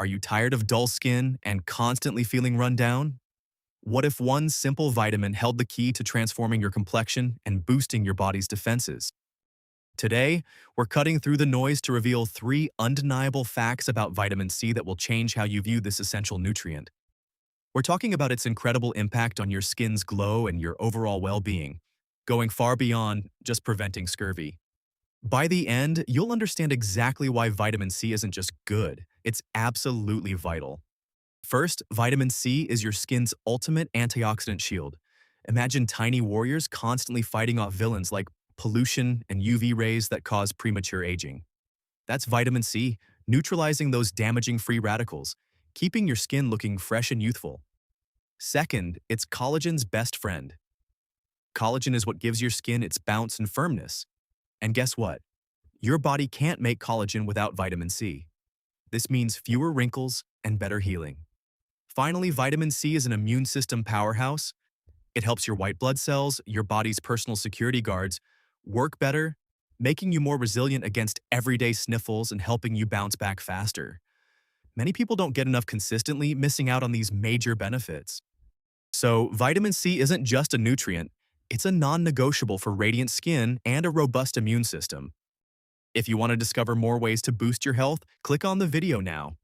Are you tired of dull skin and constantly feeling run down? What if one simple vitamin held the key to transforming your complexion and boosting your body's defenses? Today, we're cutting through the noise to reveal three undeniable facts about vitamin C that will change how you view this essential nutrient. We're talking about its incredible impact on your skin's glow and your overall well-being, going far beyond just preventing scurvy. By the end, you'll understand exactly why vitamin C isn't just good, it's absolutely vital. First, vitamin C is your skin's ultimate antioxidant shield. Imagine tiny warriors constantly fighting off villains like pollution and UV rays that cause premature aging. That's vitamin C, neutralizing those damaging free radicals, keeping your skin looking fresh and youthful. Second, it's collagen's best friend. Collagen is what gives your skin its bounce and firmness. And guess what? Your body can't make collagen without vitamin C. This means fewer wrinkles and better healing. Finally, vitamin C is an immune system powerhouse. It helps your white blood cells, your body's personal security guards, work better, making you more resilient against everyday sniffles and helping you bounce back faster. Many people don't get enough consistently, missing out on these major benefits. So, vitamin C isn't just a nutrient, it's a non-negotiable for radiant skin and a robust immune system. If you want to discover more ways to boost your health, click on the video now.